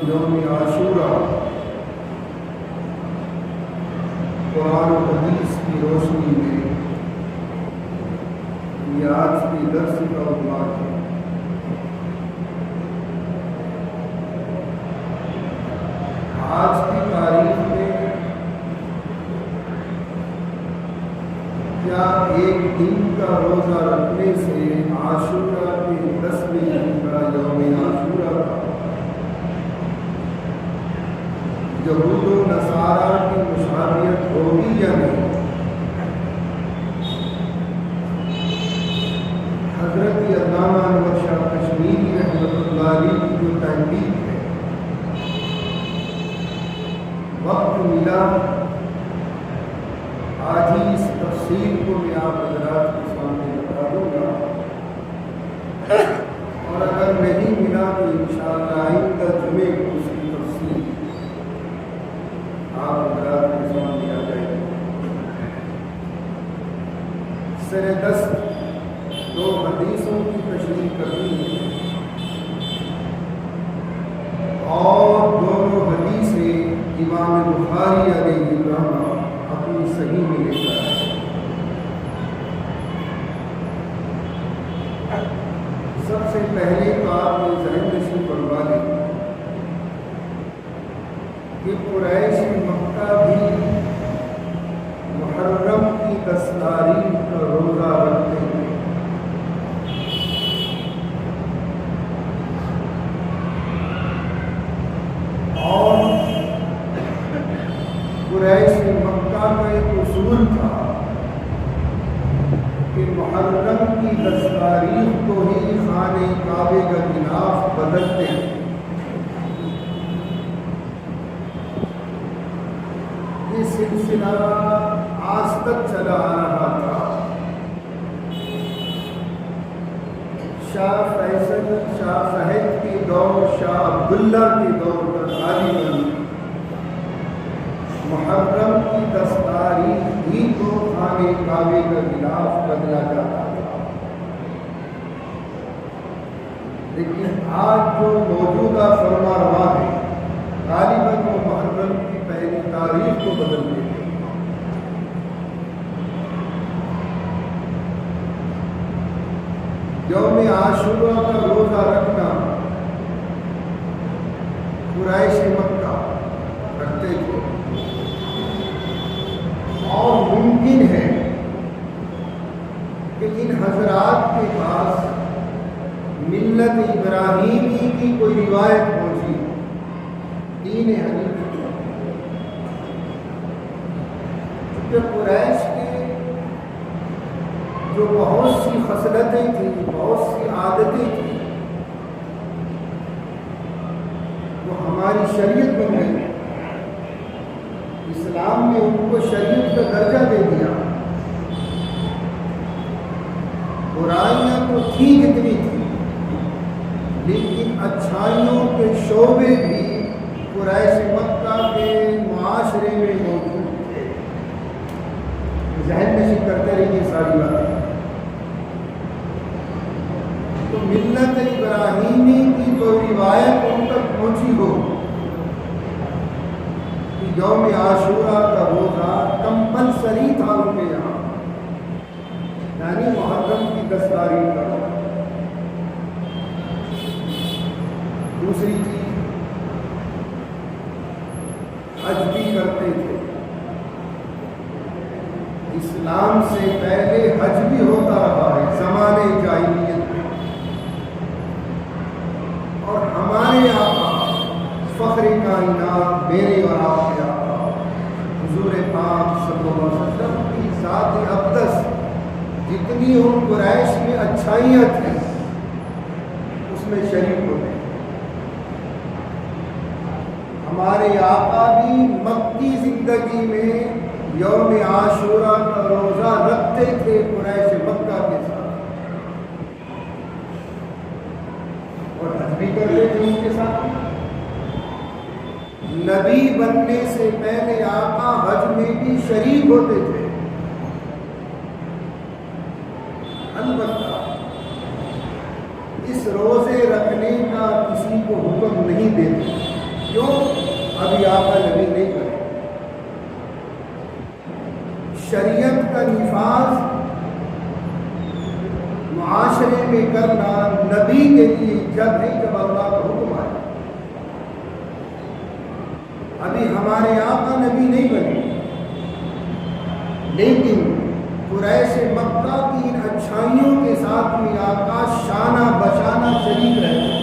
یوم عاشورہ قرآن و حدیث کی روشنی میں یہ آج کی درس کا عنوان ہے۔ آج کی تاریخ میں کیا ایک دن کا روزہ رکھنے سے عاشورہ کے 10ویں دن کا یوم عاشورہ کا یہود و نصارہ کی مشابہت ہوگی یا نہیں؟ حضرت علامہ انور شاہ کشمیری رحمۃ اللہ علیہ کی جو تحقیق ہے، وقت ملا آج ہی اس تفصیل کو میں آپ حضرات کے سامنے بتا دوں گا، اور اگر نہیں ملا تو انشاءاللہ آئندہ جمعے کو اس کی تفصیل آپ حضرات کے سامنے آ جائے گی۔ سر دست دو حدیثوں کی تشریح کرنی ہے، اور دونوں حدیثیں امام بخاری علیہ الرحمہ اپنی صحیح میں لے کر آئے۔ سب سے پہلے تو آپ نے ذہن نشین بنوا لی کہ قریش مکہ بھی محرم کی 10 تاریخ کا روزہ رکھتے ہیں، اور قریش مکہ کا ایک اصول تھا کہ محرم کی 10 تاریخ کو ہی خانہ کعبے کا غلاف بدلتے ہیں۔ یہ سلسلہ آج تک چلا آ رہا تھا۔ شاہ فیصل، شاہ فہد کے دور، شاہ عبداللہ کے دور پر غالباً محرم کی 10 تاریخ ہی کو خانہ کعبے کا غلاف بدلا جاتا تھا، لیکن آج جو موجودہ فرما روا ہے غالباً وہ محرم کی پہلی تاریخ کو بدل دیتے ہیں۔ یوم عاشورہ کا روزہ رکھنا قریش مکہ رکھتے تھے، اور ممکن ہے کہ ان حضرات کے پاس ملت ابراہیمی کی کوئی روایت پہنچی، دین حنیف، کیونکہ قریش کے جو بہت سی خصلتیں تھیں، بہت سی عادتیں تھیں، وہ ہماری شریعت بن گئی۔ اسلام نے ان کو شریعت کا درجہ دے دیا۔ برائیاں تو تھیں کتنی تھیں، لیکن اچھائیوں کے شعبے بھی قریش مکہ کے معاشرے میں موجود تھے۔ ذہن نشین کرتے رہیے ساری باتیں۔ تو ملت ابراہیمی کی کوئی روایت ان تک پہنچی ہو کہ یوم عاشورہ کا روزہ کمپلسری تھا ان کے یہاں، یعنی محرم کی 10 تاریخ کا۔ دوسری چیز، حج بھی کرتے تھے۔ اسلام سے پہلے حج بھی ہوتا رہا ہے زمانے جاہلیت میں، اور ہمارے آقا فخر کائنات میرے اور آپ کے آقا حضور پاک صلی اللہ علیہ وسلم کی ذات اقدس جتنی ان قریش میں اچھائیاں تھیں اس میں شریک ہوتے ہیں۔ ہمارے آقا بھی مکی زندگی میں یوم عاشورہ کا روزہ رکھتے تھے قریش مکہ کے ساتھ، اور حج بھی کرتے تھے ان کے ساتھ۔ نبی بننے سے پہلے آقا حج میں بھی شریک ہوتے تھے۔ البتہ اس روزے رکھنے کا کسی کو حکم نہیں دیتے، کیوں؟ ابھی آقا نبی نہیں بنے۔ شریعت کا نفاذ معاشرے میں کرنا نبی کے لیے جب نہیں جب اللہ کا حکم آئے۔ ابھی ہمارے آقا نبی نہیں بنے، لیکن قریش مکہ کی ان اچھائیوں کے ساتھ میں آقا شانہ بشانہ شریک رہے۔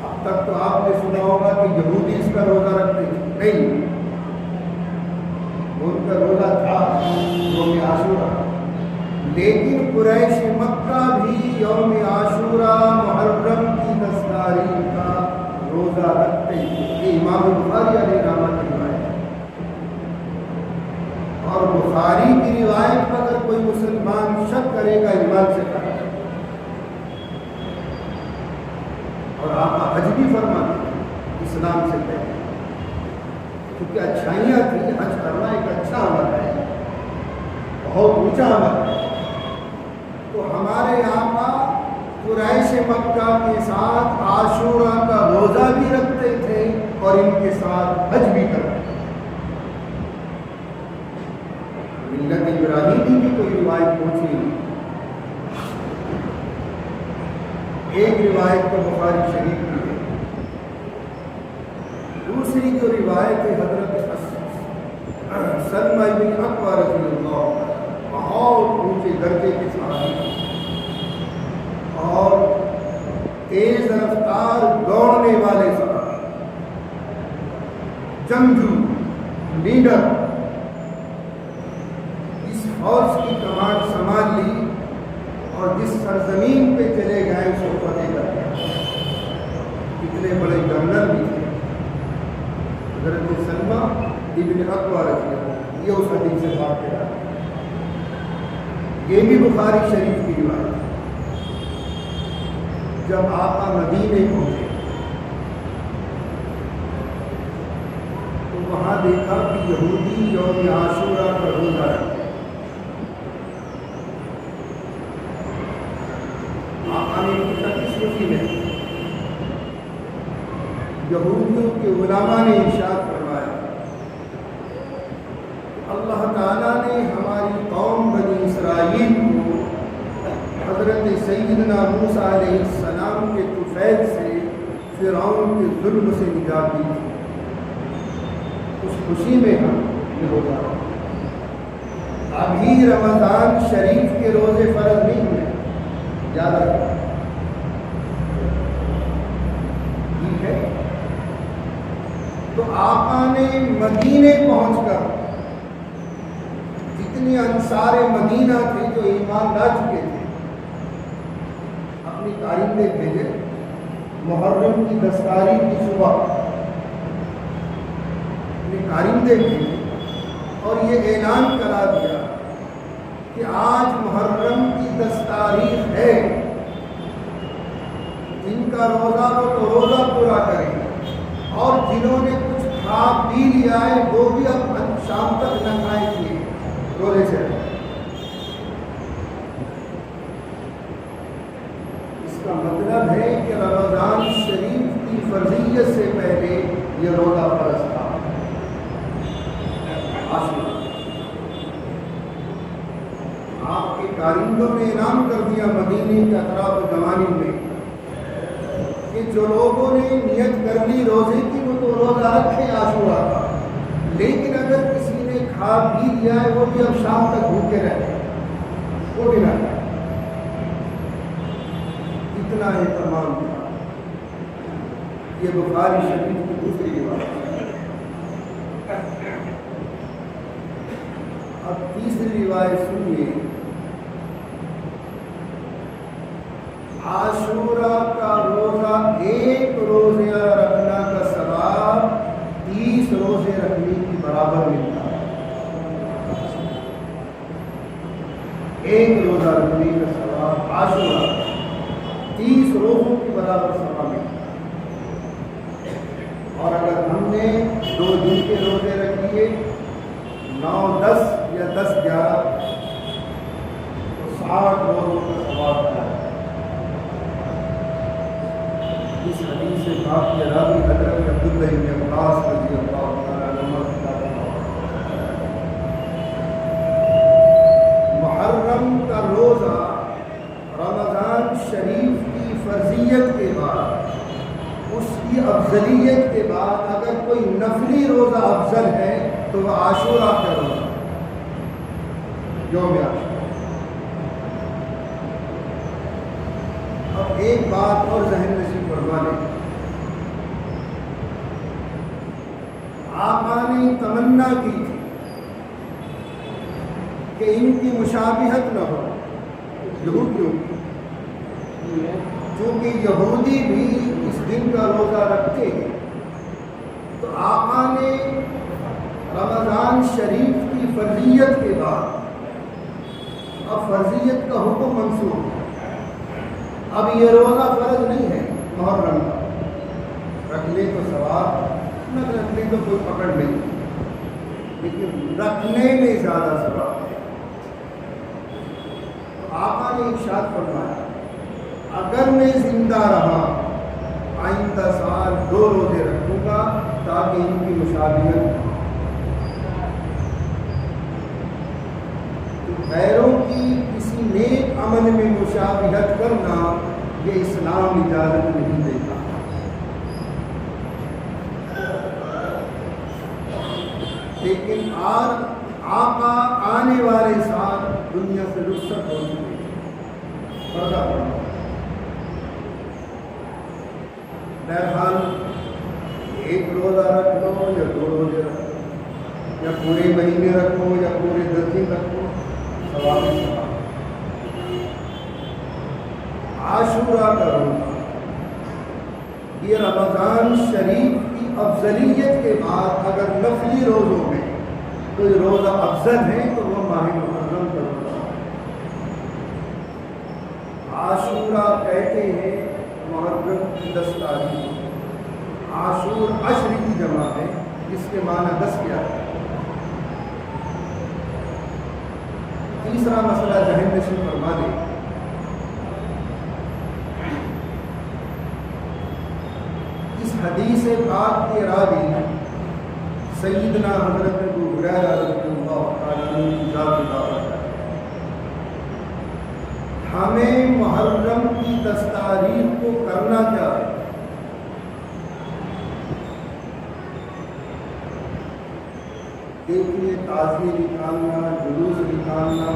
اب تک تو آپ نے سنا ہوگا کہ یہودی اس کا روزہ رکھتے تھے، نہیں، ان کا روزہ تھا یوم عاشورہ، لیکن قریش مکہ بھی یوم عاشورہ محرم کی 10 تاریخ کا روزہ رکھتے تھے۔ یہ امام بخاری علیہ رحمہ کی روایت ہے، اور بخاری کی روایت پر اگر کوئی مسلمان شک کرے گا ایمان سے کرے گا۔ اور آقا حج بھی فرماتے ہیں اسلام سے پہلے، کیونکہ اچھائیاں تھیں، حج کرنا ایک اچھا عمل ہے، بہت اونچا عمل ہے۔ تو ہمارے آقا قریش مکہ کے ساتھ عاشورہ کا روزہ بھی رکھتے تھے اور ان کے ساتھ حج بھی کرتے تھے۔ ملت ابراہیمی کی کوئی روایت پہنچی نہیں۔ ایک روایت تو بخاری شریف کی ہے، دوسری جو روایت ہے حضرت سلمہ بن اکوع رضی اللہ عنہ، بہت اونچے درجے کے صحابی اور تیز رفتار دوڑنے والے صحابی، جنگجو لیڈر، اس فوج کی کمانڈ سنبھال لی اور جس سرزمین پہ چلے گئے اس کو فتح کر دیا۔ اتنے بڑے جنرل بھی تھے حضرت سلمہ ابن اکوع رضی اللہ عنہ، یہ اس حدیث سے واقع ہے، یہ بھی بخاری شریف کی روایت ہے۔ جب آقا مدینے پہنچے تو وہاں دیکھا کہ یہودی یوم عاشورہ کا روزہ رکھتے ہیں۔ آقا نے پوچھا کس خوشی میں؟ یہودیوں کے علماء نے ارشاد فرمایا اللہ تعالیٰ نے ہماری قوم بنی اسرائیل کو حضرت سیدنا موسیٰ علیہ السلام کے طفیل سے فرعون کے ظلم سے نجات دی تھی، اس خوشی میں ہم یہ روزہ ابھی رمضان شریف کے روزے فرض نہیں ہوئے، یاد رکھنا ٹھیک ہے۔ تو آقا نے مدینے پہنچ کر جتنے انصار مدینہ تھے جو ایمان لا چکے تھے اپنی کارندے بھیجے، محرم کی 10 تاریخ کی صبح اپنے کارندے بھیجے اور یہ اعلان کرا دیا کہ آج محرم کی 10 تاریخ ہے، جن کا روزہ ہو تو روزہ پورا کریں اور جنہوں نے کچھ کھا پی لیا ہے وہ بھی اب شام تک نہ کھائیں گے، روزے سے۔ اس کا مطلب ہے کہ رمضان شریف کی فرضیت سے پہلے یہ روزہ فرض تھا۔ آپ کے کارندوں نے اعلان کر دیا مدینے کے اطراف و جوانی میں کہ جو لوگوں نے نیت کر لی روزے کی وہ تو روزہ رکھے عاشورہ کا، لیکن اگر کسی نے کھا پی لیا ہے وہ بھی اب شام تک بھوکے رہے، وہ بھی نہ کھائے۔ اتنا اہتمام تھا۔ یہ بخاری شریف کی دوسری روایت۔ اب تیسری روایت سنیے۔ عاشورہ کا روزہ ایک روزہ رکھنا کا ثواب 30 روزے رکھنے کی برابر ملتا ہے۔ ایک روزہ رکھنے کا ثواب عاشورہ 30 روزوں کی برابر ثواب ملتا ہے۔ اور اگر ہم نے 2 دن کے روزے رکھیے 9، 10 یا 10، 11 تو 60 روزوں کا ثواب ہے۔ اس حدیث پاک کے راوی حضرت عبداللہ بن عباس رضی اللہ تعالیٰ عنہ محرم کا روزہ رمضان شریف کی فرضیت کے بعد، اس کی افضلیت کے بعد اگر کوئی نفلی روزہ افضل ہے تو وہ عاشورہ کا روزہ، یوم عاشورہ۔ اب ایک بات اور ذہن نشین فرما لیں، آقا نے تمنا کی تھی کہ ان کی مشابہت نہ ہو یہودیوں کی، چونکہ یہودی بھی اس دن کا روزہ رکھتے ہیں، تو آقا نے رمضان شریف کی فرضیت کے بعد اب فرضیت کا حکم منسوخ، اب یہ روزہ فرض نہیں ہے محرم کا، رکھ لے تو ثواب، نہ رکھ لے تو کوئی پکڑ نہیں، لیکن رکھنے میں زیادہ ثواب ہے۔ آقا نے ارشاد فرمایا اگر میں زندہ رہا آئندہ سال 2 روزے رکھوں گا تاکہ ان کی مشابہت ہو۔ غیروں کی کسی نیک عمل میں مشابہت کرنا یہ اسلام اجازت نہیں دیتا۔ لیکن آقا آنے والے سال دنیا سے رخصت ہو چکے ہیں، بہرحال ایک روزہ رکھ لو یا 2 روزے رکھو یا پورے مہینے رکھو یا پورے 10 دن رکھو، ثواب ثواب۔ عاشورہ کا روزہ یہ رمضان شریف کی افضلیت کے بعد اگر نفلی روزوں میں کوئی روزہ افضل ہے تو وہ ماہ محرم کا روزہ۔ عاشورہ کہتے ہیں محرم کی 10 تاریخ، عاشور عشر کی جمع ہے جس کے معنی 10 کیا ہے۔ تیسرا مسئلہ ذہن نشین فرما دیں، اس حدیث پاک کے راوی سیدنا حضرت ابو ہریرہ رضی اللہ تعالیٰ عنہ کی ذات بابرکت ہے۔ ہمیں محرم کی 10 تاریخ کو کرنا کیا ہے؟ دیکھیے تعزیے نکالنا، جلوس نکالنا،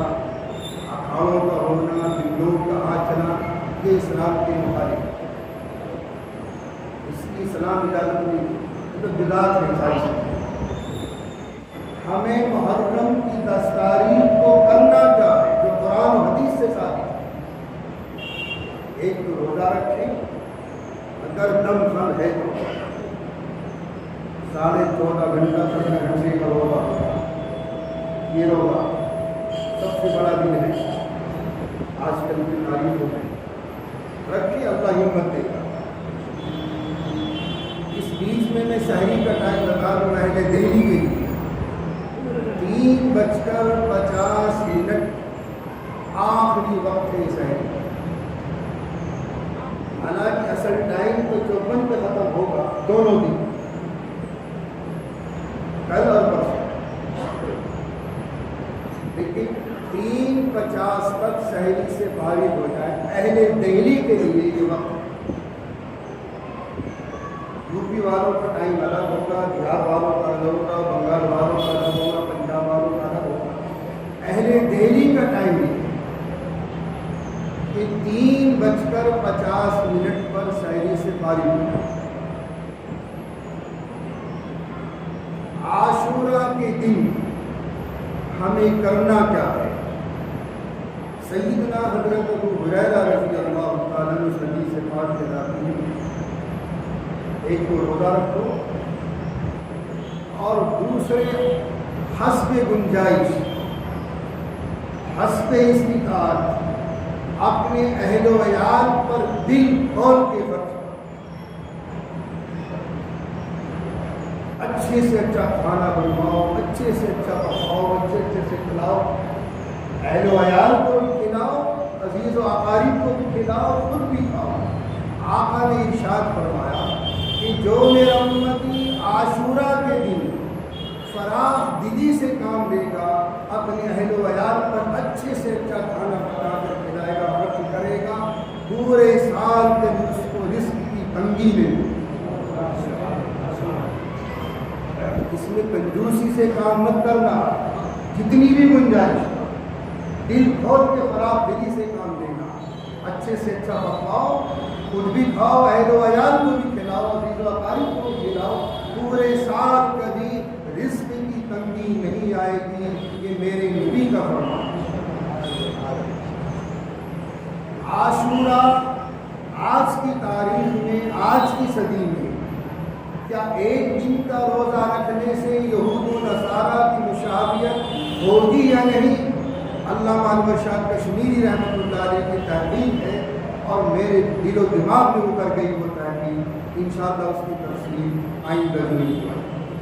اکھاڑوں کا ہونا، بلوں کا آچنا، یہ اسلام کے مخالف ہے، اس کی اسلام اجازت نہیں، یہ تو بدعت ہے ساری چیزیں۔ ہمیں محرم کی 10 تاریخ کو کرنا کیا ہے جو قرآن و حدیث سے ثابت ہے؟ ایک تو روزہ رکھیں، اگر دم خم ہے تو 14.5 گھنٹہ 15 گھنٹے کا روزہ ہوگا، یہ روزہ سب سے بڑا دن ہے آج کل کی تاریخوں میں، رکھیے اللہ ہمت دے گا۔ اس بیچ میں شہری کا ٹائم لگا دوں اہل دہلی کے لیے 3:50 آخری وقت ہے شہری، حالانکہ اصل ٹائم تو 54 پہ ختم ہوگا، دونوں دن کل اور پرسوں، لیکن 3:50 تک شہری سے فارغ ہو جائے اہل دہلی کے لیے یہ وقت۔ یو پی والوں کا ٹائم الگ ہوگا، بہار والوں کا الگ ہوگا، بنگال والوں کا الگ ہوگا، پنجاب والوں کا الگ ہوگا، اہل دہلی کا ٹائم یہ ہے کہ 3:50 پر شہری سے فارغ ہو جائے۔ عاشورہ کے دن ہمیں کرنا کیا ہے؟ سیدنا حضرت ابو ہریرہ رضی اللہ تعالیٰ عنہ حدیث سے پاک کے راوی ہیں، ایک تو روزہ رکھو اور دوسرے حسب گنجائش، حسب استطاعت اپنے اہل و عیال پر دل کھول کے خرچ کرو، اچھے سے اچھا کھانا بنواؤ، اچھے سے اچھا پکاؤ، اچھے سے کھلاؤ، اہل و عیال کو بھی کھلاؤ، عزیز و اقارب کو بھی کھلاؤ، خود بھی کھاؤ۔ آقا نے ارشاد فرمایا کہ جو میرا امتی عاشورہ کے دن فراخ دلی سے کام لے گا، اپنے اہل و عیال پر اچھے سے اچھا کھانا پکا کر کھلائے گا، خرچ کرے گا، پورے سال کے دن اس کو رزق کی تنگی نہیں۔ اس میں کنجوسی سے کام مت کرنا، جتنی بھی گنجائش، دل کھول کے فراخ دلی سے کام لینا، اچھے سے اچھا پکاؤ، خود بھی کھاؤ، اہل و عیال کو بھی کھلاؤ، عزیز و اقارب کو بھی کھلاؤ، پورے سال کبھی رزق کی تنگی نہیں آئے گی۔ یہ میرے نبی کا فرمان ہے۔ عاشورہ آج کی تاریخ میں، آج کی صدی میں کیا ایک دن کا روزہ رکھنے سے یہود و نصارہ کی مشابہت ہوگی یا نہیں؟ علامہ انور شاہ کشمیری رحمۃ اللہ علیہ کی تحقیق ہے اور میرے دل و دماغ میں اتر گئی وہ تحقیق، انشاءاللہ اس کی تفصیل آئندہ ضرور ہوگی۔